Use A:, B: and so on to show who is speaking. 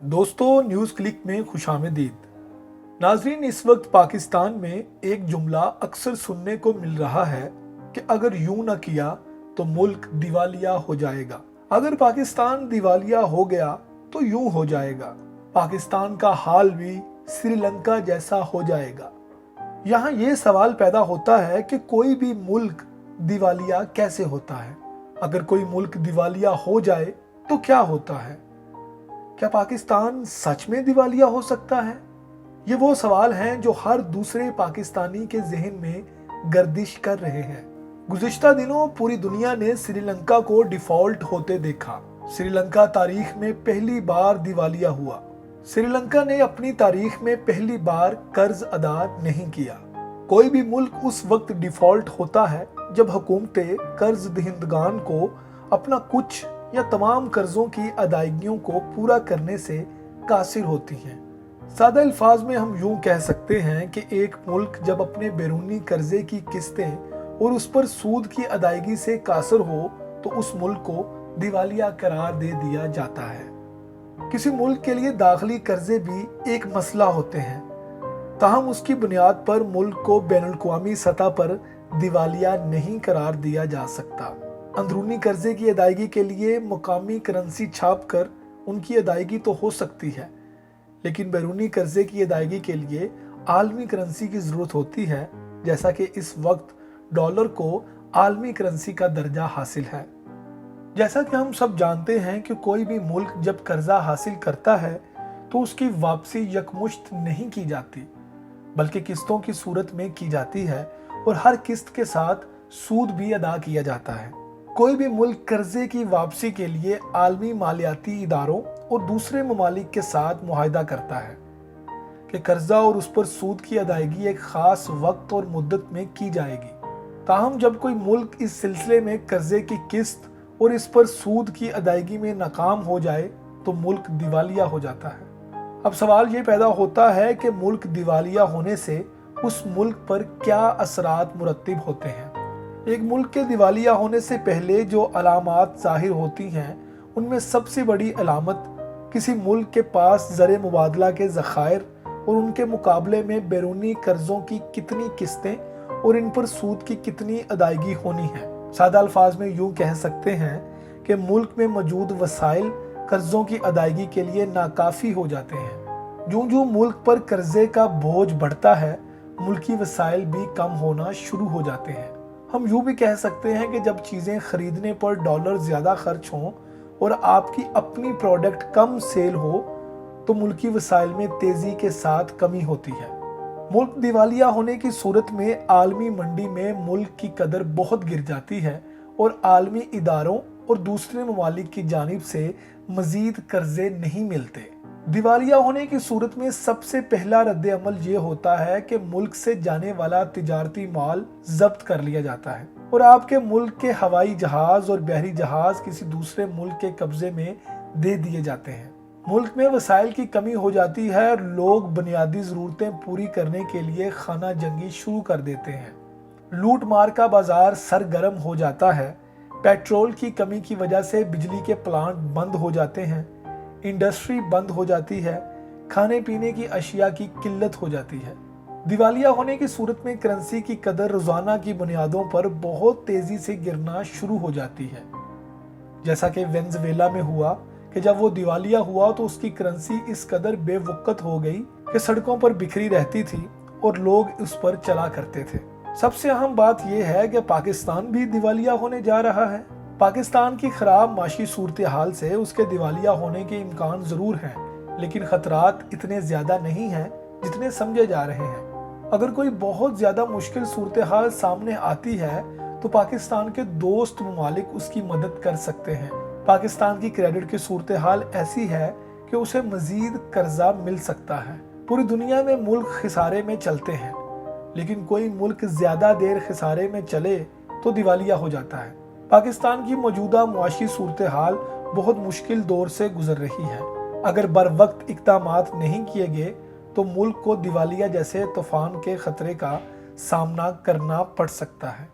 A: दोस्तों, news click में खुशामदीद। नाजरीन, इस वक्त पाकिस्तान में एक जुमला अक्सर सुनने को मिल रहा है कि अगर यूं न किया तो मुल्क दिवालिया हो जाएगा। अगर पाकिस्तान दिवालिया हो गया तो यूं हो जाएगा। पाकिस्तान का हाल भी श्रीलंका जैसा हो जाएगा। यहाँ ये सवाल पैदा होता है कि कोई भी मुल्क दिवालिया कैसे होता है। अगर कोई मुल्क दिवालिया हो जाए तो क्या होता है? क्या पाकिस्तान सच में दिवालिया हो सकता है? ये वो सवाल हैं जो हर दूसरे पाकिस्तानी के जहन में गर्दिश कर रहे हैं। गुज़िश्ता दिनों पूरी दुनिया ने श्रीलंका को डिफॉल्ट होते देखा। श्रीलंका तारीख में पहली बार दिवालिया हुआ। श्रीलंका ने अपनी तारीख में पहली बार कर्ज अदा नहीं किया। कोई भी मुल्क उस वक्त डिफॉल्ट होता है जब हुकूमतें कर्ज दहिंदगान को अपना कुछ या तमाम कर्जों की अदायगियों को पूरा करने से कासिर होती हैं। सादा अल्फाज में हम यूं कह सकते हैं कि एक मुल्क जब अपने बैरूनी कर्जे की किस्तें और उस पर सूद की अदायगी से कासिर हो तो उस मुल्क को दिवालिया करार दे दिया जाता है। किसी मुल्क के लिए दाखिली कर्जे भी एक मसला होते हैं, ताहम उसकी बुनियाद पर मुल्क को बैनुल-अक़वामी सतह पर दिवालिया नहीं करार दिया जा सकता। अंदरूनी कर्जे की अदायगी के लिए मुकामी करेंसी छाप कर उनकी अदायगी तो हो सकती है, लेकिन बैरूनी कर्जे की अदायगी के लिए आलमी करेंसी की ज़रूरत होती है, जैसा कि इस वक्त डॉलर को आलमी करेंसी का दर्जा हासिल है। जैसा कि हम सब जानते हैं कि कोई भी मुल्क जब कर्जा हासिल करता है तो उसकी वापसी यकमुश्त नहीं की जाती, बल्कि किस्तों की सूरत में की जाती है और हर किस्त के साथ सूद भी अदा किया जाता है। कोई भी मुल्क कर्जे की वापसी के लिए आलमी मालियाती इदारों और दूसरे ममालिक के साथ मुआहदा करता है कि कर्जा और उस पर सूद की अदायगी एक खास वक्त और मुद्दत में की जाएगी। ताहम जब कोई मुल्क इस सिलसिले में कर्जे की किस्त और इस पर सूद की अदायगी में नाकाम हो जाए तो मुल्क दिवालिया हो जाता है। अब सवाल ये पैदा होता है कि मुल्क दिवालिया होने से उस मुल्क पर क्या असरात मुरत्तिब होते हैं। एक मुल्क के दिवालिया होने से पहले जो अलामात ज़ाहिर होती हैं, उनमें सबसे बड़ी अलामत किसी मुल्क के पास ज़र मुबादला के ज़खायर और उनके मुकाबले में बैरूनी कर्ज़ों की कितनी किस्तें और इन पर सूद की कितनी अदायगी होनी है। सादा अल्फाज में यूँ कह सकते हैं कि मुल्क में मौजूद वसाइल कर्ज़ों की अदायगी के लिए नाकाफ़ी हो जाते हैं। जो जो मुल्क पर कर्ज़े का बोझ बढ़ता है, मुल्की वसाइल भी कम होना शुरू हो जाते हैं। हम यूँ भी कह सकते हैं कि जब चीज़ें खरीदने पर डॉलर ज़्यादा खर्च हों और आपकी अपनी प्रोडक्ट कम सेल हो तो मुल्की वसाइल में तेज़ी के साथ कमी होती है। मुल्क दिवालिया होने की सूरत में आलमी मंडी में मुल्क की कदर बहुत गिर जाती है और आलमी इदारों और दूसरे ममालिक की जानिब से मज़ीद कर्जे नहीं मिलते। दिवालिया होने की सूरत में सबसे पहला रद्द अमल ये होता है कि मुल्क से जाने वाला तिजारती माल जब्त कर लिया जाता है और आपके मुल्क के हवाई जहाज और बहरी जहाज किसी दूसरे मुल्क के कब्जे में दे दिए जाते हैं। मुल्क में वसाइल की कमी हो जाती है और लोग बुनियादी ज़रूरतें पूरी करने के लिए खाना जंगी शुरू कर देते हैं। लूट मार का बाजार सरगर्म हो जाता है। पेट्रोल की कमी की वजह से बिजली के प्लांट बंद हो जाते हैं, इंडस्ट्री बंद हो जाती है, खाने पीने की अशिया की किल्लत हो जाती है। दिवालिया होने की सूरत में करेंसी की कदर रोज़ाना की बुनियादों पर बहुत तेज़ी से गिरना शुरू हो जाती है। जैसा कि वेनेज़ुएला में हुआ कि जब वो दिवालिया हुआ तो उसकी करेंसी इस कदर बेवक़्त हो गई कि सड़कों पर बिखरी रहती थी और लोग उस पर चला करते थे। सबसे अहम बात यह है कि पाकिस्तान भी दिवालिया होने जा रहा है। पाकिस्तान की खराब माशी सूरत हाल से उसके दिवालिया होने के इम्कान ज़रूर हैं, लेकिन ख़तरात इतने ज़्यादा नहीं हैं जितने समझे जा रहे हैं। अगर कोई बहुत ज़्यादा मुश्किल सूरत हाल सामने आती है तो पाकिस्तान के दोस्त ममालिक उसकी मदद कर सकते हैं। पाकिस्तान की क्रेडिट की सूरत हाल ऐसी है कि उसे मज़ीद कर्जा मिल सकता है। पूरी दुनिया में मुल्क खिसारे में चलते हैं, लेकिन कोई मुल्क ज़्यादा देर खिसारे में चले तो दिवालिया हो जाता है। पाकिस्तान की मौजूदा मुआशी सूरत हाल बहुत मुश्किल दौर से गुजर रही है। अगर बर वक्त इक़दामात नहीं किए गए तो मुल्क को दिवालिया जैसे तूफान के खतरे का सामना करना पड़ सकता है।